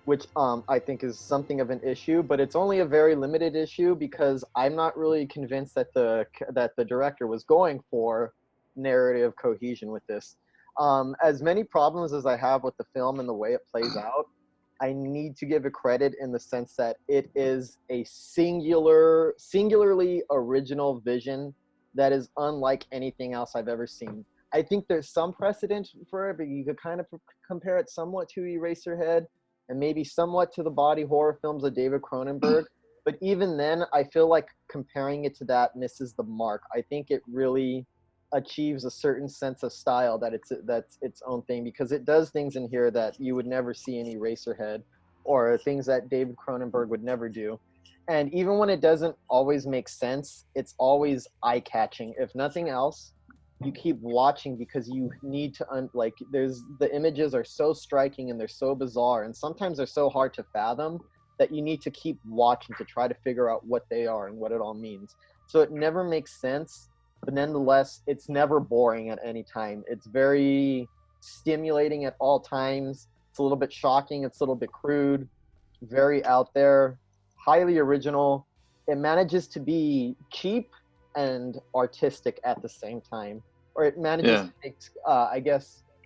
which I think is something of an issue, but it's only a very limited issue because I'm not really convinced that the director was going for narrative cohesion with this. As many problems as I have with the film and the way it plays out, I need to give it credit in the sense that it is a singularly original vision that is unlike anything else I've ever seen. I think there's some precedent for it, but you could kind of compare it somewhat to Eraserhead and maybe somewhat to the body horror films of David Cronenberg. But even then, I feel like comparing it to that misses the mark. I think it really achieves a certain sense of style that's its own thing, because it does things in here that you would never see in Eraserhead, or things that David Cronenberg would never do. And even when it doesn't always make sense, it's always eye-catching. If nothing else, you keep watching because you need to the images are so striking and they're so bizarre, and sometimes they're so hard to fathom that you need to keep watching to try to figure out what they are and what it all means. So it never makes sense, but nonetheless, it's never boring at any time. It's very stimulating at all times. It's a little bit shocking. It's a little bit crude, very out there, highly original. It manages to be cheap and artistic at the same time. Or it manages to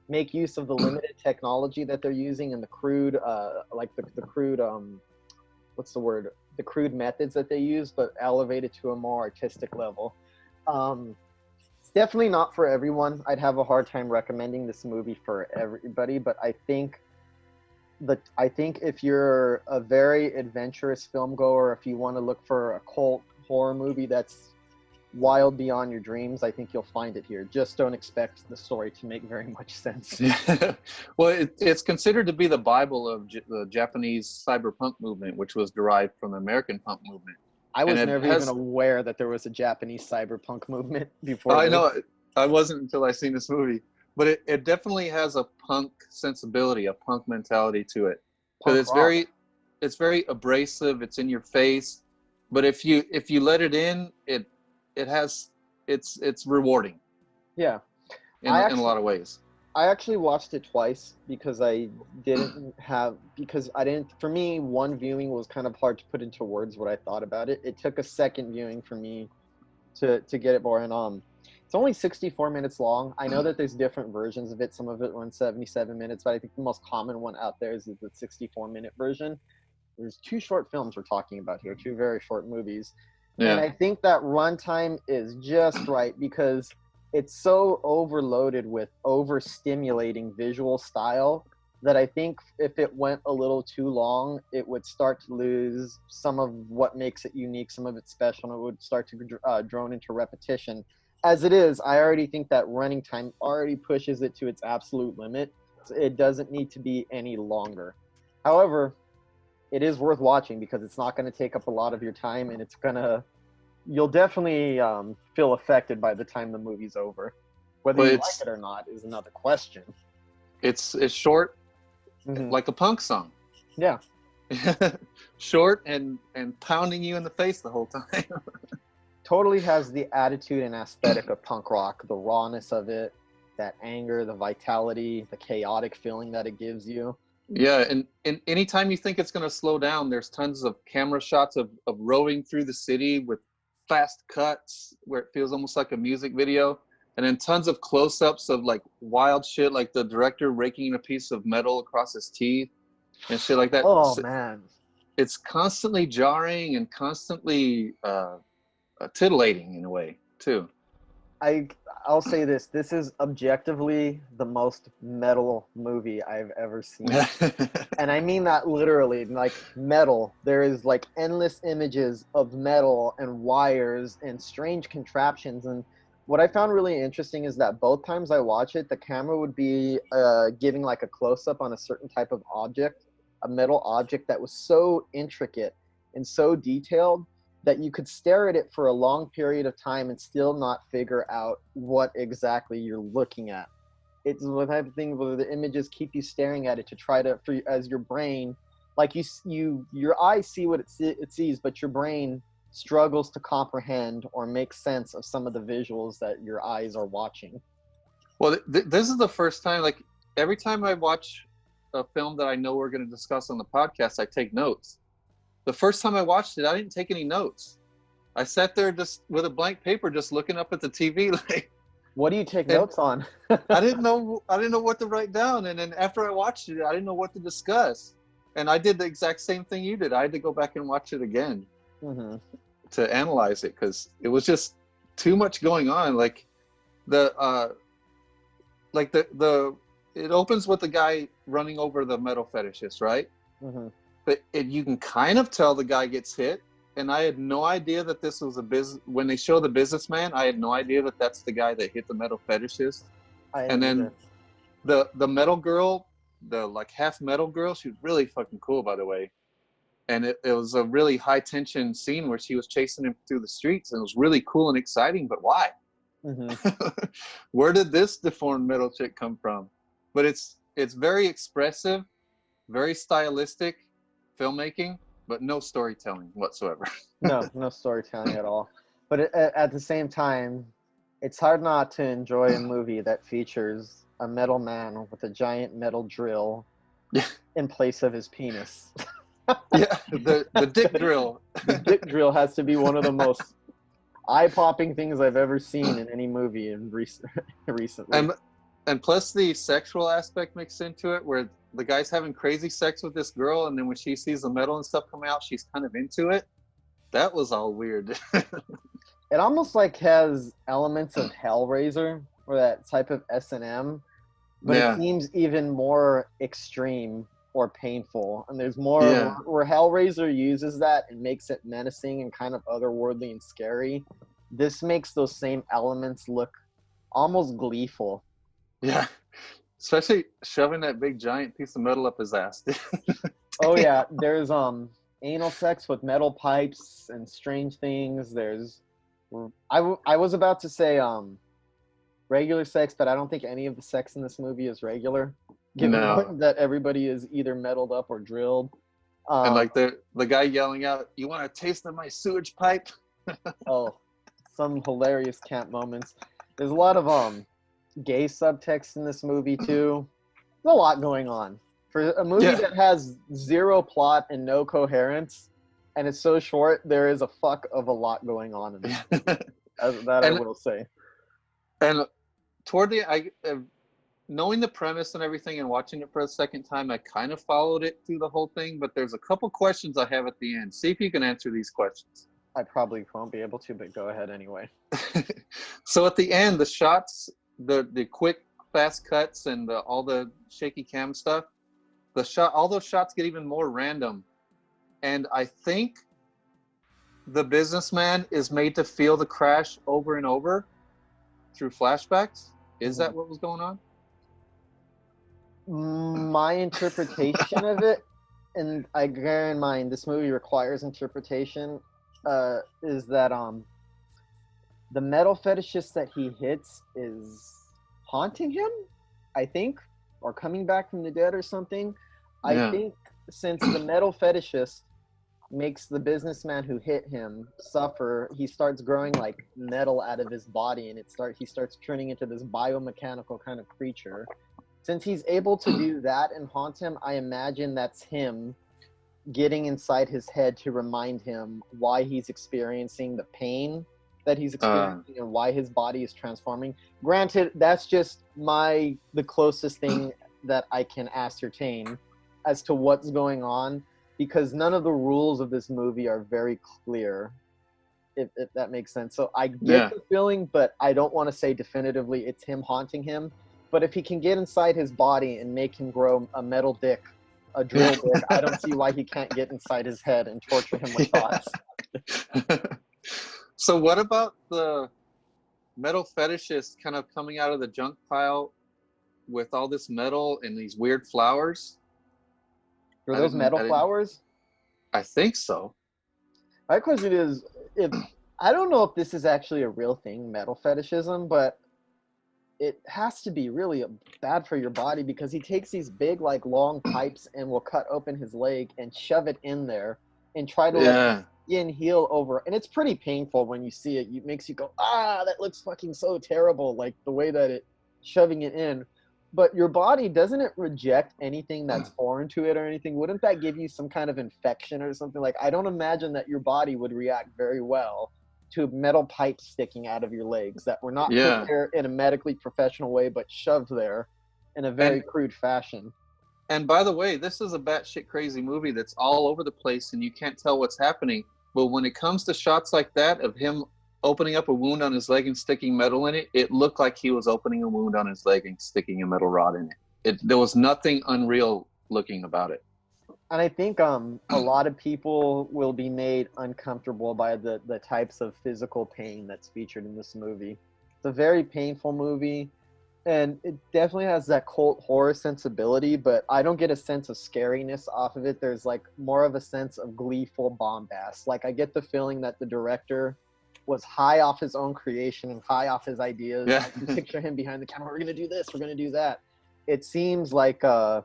make use of the limited technology that they're using and the crude, the crude methods that they use, but elevated to a more artistic level. It's definitely not for everyone. I'd have a hard time recommending this movie for everybody, but I think if you're a very adventurous film goer, if you want to look for a cult horror movie that's wild beyond your dreams, I think you'll find it here. Just don't expect the story to make very much sense. Well, it's considered to be the Bible of the Japanese cyberpunk movement, which was derived from the American punk movement. I was never even aware that there was a Japanese cyberpunk movement before. I know. I wasn't until I seen this movie. But it definitely has a punk sensibility, a punk mentality to it. Because it's very abrasive, it's in your face. But if you let it in, it has it's rewarding. Yeah. In a lot of ways. I actually watched it twice because for me, one viewing was kind of hard to put into words what I thought about it. It took a second viewing for me to get it more. And it's only 64 minutes long. I know that there's different versions of it. Some of it runs 77 minutes, but I think the most common one out there is the 64-minute version. There's 2 short films we're talking about here, 2 very short movies. Yeah. And I think that runtime is just right because it's so overloaded with overstimulating visual style that I think if it went a little too long, it would start to lose some of what makes it unique, some of its special, and it would start to drone into repetition. As it is, I already think that running time already pushes it to its absolute limit. So it doesn't need to be any longer. However, it is worth watching because it's not going to take up a lot of your time, and you'll definitely feel affected by the time the movie's over. Whether you like it or not is another question. It's short, like a punk song. Yeah. Short and pounding you in the face the whole time. Totally has the attitude and aesthetic of punk rock, the rawness of it, that anger, the vitality, the chaotic feeling that it gives you. Yeah, and anytime you think it's going to slow down, there's tons of camera shots of rowing through the city with fast cuts where it feels almost like a music video, and then tons of close-ups of like wild shit, like the director raking a piece of metal across his teeth and shit like that. Oh, man. It's constantly jarring and constantly titillating in a way, too. I'll say this is objectively the most metal movie I've ever seen. And I mean that literally, like metal. There is like endless images of metal and wires and strange contraptions. And what I found really interesting is that both times I watch it, the camera would be giving like a close-up on a certain type of object, a metal object that was so intricate and so detailed that you could stare at it for a long period of time and still not figure out what exactly you're looking at. It's the type of thing where the images keep you staring at it to try to, as your brain, like your eyes see what it sees, but your brain struggles to comprehend or make sense of some of the visuals that your eyes are watching. Well, this is the first time, like every time I watch a film that I know we're going to discuss on the podcast, I take notes. The first time I watched it, I didn't take any notes. I sat there just with a blank paper, just looking up at the TV. Like, what do you take notes on? I didn't know what to write down. And then after I watched it, I didn't know what to discuss. And I did the exact same thing you did. I had to go back and watch it again to analyze it because it was just too much going on. Like it opens with the guy running over the metal fetishist, right? Mm-hmm. But you can kind of tell the guy gets hit, and I had no idea that this was a business. When they show the businessman, I had no idea that that's the guy that hit the metal fetishist. And then the metal girl, the like half metal girl, she was really fucking cool, by the way. And it was a really high tension scene where she was chasing him through the streets, and it was really cool and exciting. But why? Mm-hmm. Where did this deformed metal chick come from? But it's very expressive, very stylistic filmmaking, but no storytelling whatsoever. no storytelling at all. But at the same time, it's hard not to enjoy a movie that features a metal man with a giant metal drill in place of his penis. Yeah, the dick drill. The dick drill has to be one of the most eye-popping things I've ever seen in any movie in recently. And plus the sexual aspect mixed into it, where the guy's having crazy sex with this girl, and then when she sees the metal and stuff come out, she's kind of into it. That was all weird. It almost like has elements of Hellraiser or that type of S&M, but it seems even more extreme or painful. And there's more where Hellraiser uses that and makes it menacing and kind of otherworldly and scary. This makes those same elements look almost gleeful. Yeah. Especially shoving that big giant piece of metal up his ass. Oh yeah, there's anal sex with metal pipes and strange things. There's I was about to say regular sex, but I don't think any of the sex in this movie is regular, given that everybody is either metaled up or drilled. And like the guy yelling out, "You want a taste of my sewage pipe?" Oh, some hilarious camp moments. There's a lot of gay subtext in this movie too. There's a lot going on for a movie that has zero plot and no coherence, and it's so short. There is a fuck of a lot going on in this movie. I will say. And toward the knowing the premise and everything and watching it for a second time, I kind of followed it through the whole thing, but there's a couple questions I have at the end. See if you can answer these questions. I probably won't be able to, but go ahead anyway. So at the end, the shots, the quick, fast cuts and all the shaky cam stuff, all those shots get even more random. And I think the businessman is made to feel the crash over and over through flashbacks. Is that what was going on? My interpretation of it, and I bear in mind this movie requires interpretation, is that the metal fetishist that he hits is haunting him, I think, or coming back from the dead or something. I think since the metal fetishist makes the businessman who hit him suffer, he starts growing like metal out of his body, and he starts turning into this biomechanical kind of creature. Since he's able to do that and haunt him, I imagine that's him getting inside his head to remind him why he's experiencing the pain that he's experiencing and why his body is transforming. Granted, that's just the closest thing that I can ascertain as to what's going on, because none of the rules of this movie are very clear, if that makes sense. So I get the feeling, but I don't want to say definitively it's him haunting him. But if he can get inside his body and make him grow a metal dick, a drill dick, I don't see why he can't get inside his head and torture him with thoughts. So what about the metal fetishist kind of coming out of the junk pile with all this metal and these weird flowers? Are those metal flowers? I think so. My question is, I don't know if this is actually a real thing, metal fetishism, but it has to be really bad for your body, because he takes these big, like, long pipes and will cut open his leg and shove it in there and try to let the skin heal over. And it's pretty painful when you see it. It makes you go, that looks fucking so terrible, like the way that shoving it in. But your body, doesn't it reject anything that's foreign to it or anything? Wouldn't that give you some kind of infection or something? Like, I don't imagine that your body would react very well to metal pipes sticking out of your legs that were not put there in a medically professional way, but shoved there in a very crude fashion. And by the way, this is a batshit crazy movie that's all over the place and you can't tell what's happening. But when it comes to shots like that of him opening up a wound on his leg and sticking metal in it, it looked like he was opening a wound on his leg and sticking a metal rod in it. There was nothing unreal looking about it. And I think a lot of people will be made uncomfortable by the types of physical pain that's featured in this movie. It's a very painful movie, and it definitely has that cult horror sensibility, but I don't get a sense of scariness off of it. There's like more of a sense of gleeful bombast. Like, I get the feeling that the director was high off his own creation and high off his ideas. Yeah. I can picture him behind the camera, we're going to do this, we're going to do that. It seems like a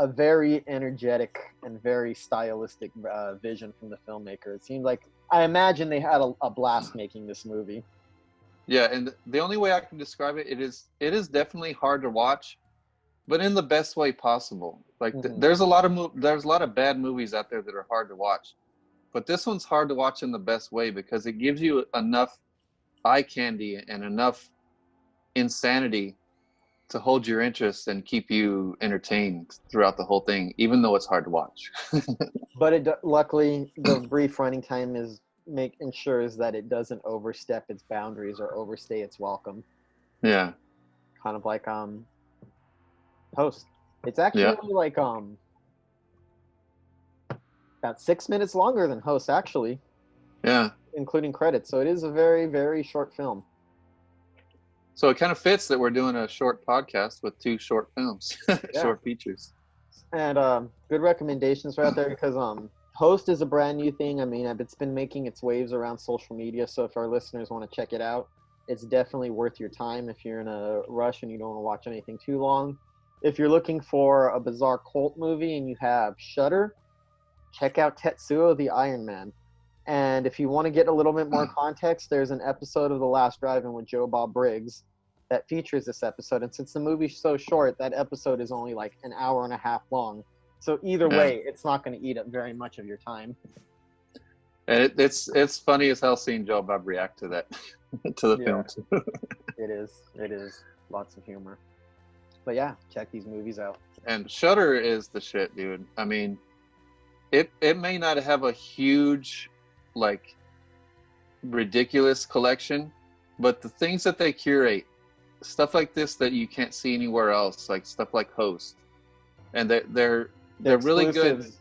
very energetic and very stylistic vision from the filmmaker. It seemed like, I imagine they had a blast making this movie. Yeah, and the only way I can describe it, it is definitely hard to watch, but in the best way possible. Like there's a lot of bad movies out there that are hard to watch, but this one's hard to watch in the best way because it gives you enough eye candy and enough insanity to hold your interest and keep you entertained throughout the whole thing, even though it's hard to watch. But luckily, the brief running time ensures that it doesn't overstep its boundaries or overstay its welcome. Yeah. Kind of like Host. It's actually like about 6 minutes longer than Host, actually. Yeah. Including credits. So it is a very, very short film. So it kind of fits that we're doing a short podcast with 2 short films, short features. And good recommendations right there, because Host is a brand new thing. I mean, it's been making its waves around social media. So if our listeners want to check it out, it's definitely worth your time if you're in a rush and you don't want to watch anything too long. If you're looking for a bizarre cult movie and you have Shudder, check out Tetsuo the Iron Man. And if you want to get a little bit more context, there's an episode of The Last Drive-In with Joe Bob Briggs that features this episode. And since the movie's so short, that episode is only like an hour and a half long. So either way, it's not going to eat up very much of your time. And it's funny as hell seeing Joe Bob react to that, to the film. It is. Lots of humor. But yeah, check these movies out. And Shudder is the shit, dude. I mean, it may not have a huge, like, ridiculous collection, but the things that they curate, stuff like this that you can't see anywhere else, like stuff like Host, and they're really good.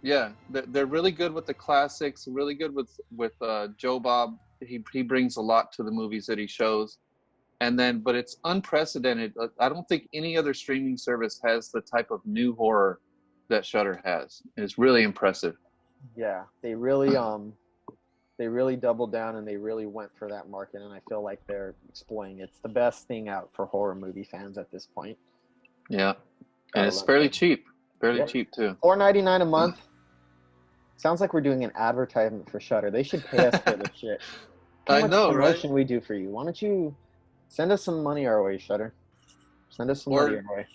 Yeah, they're really good with the classics. Really good with Joe Bob. He brings a lot to the movies that he shows, but it's unprecedented. I don't think any other streaming service has the type of new horror that Shudder has. It's really impressive. Yeah, they really doubled down and they really went for that market, and I feel like they're exploiting it. It's the best thing out for horror movie fans at this point. Yeah, and it's fairly cheap. Fairly cheap too. $4.99 a month. Sounds like we're doing an advertisement for Shudder. They should pay us for this shit. I know, right? Promotion we do for you. Why don't you send us some money our way, Shudder? Send us some money our way.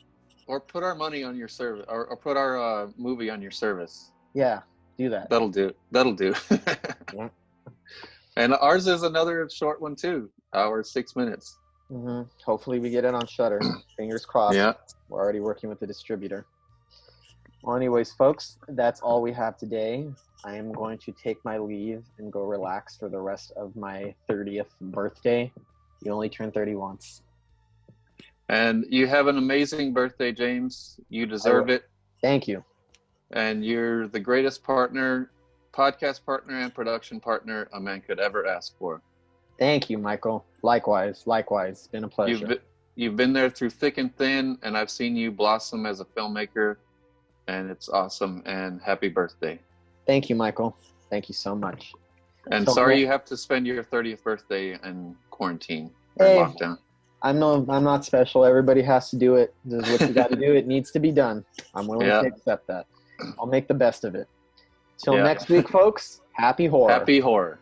Or put our money on your service, or put our movie on your service. Yeah, do that. That'll do. Yeah. And ours is another short one too. Hour 6 minutes. Mm-hmm. Hopefully we get it on Shudder. Fingers crossed. Yeah. We're already working with the distributor. Well, anyways, folks, that's all we have today. I am going to take my leave and go relax for the rest of my 30th birthday. You only turn 30 once. And you have an amazing birthday, James. You deserve it. Thank you. And you're the greatest partner, podcast partner, and production partner a man could ever ask for. Thank you, Michael. Likewise. It's been a pleasure. You've been there through thick and thin, and I've seen you blossom as a filmmaker, and it's awesome. And happy birthday. Thank you, Michael. Thank you so much. And sorry you have to spend your 30th birthday in quarantine or Hey. lockdown. I'm not special. Everybody has to do it. This is what you got to do. It needs to be done. I'm willing to accept that. I'll make the best of it. Till next week, folks. Happy horror. Happy horror.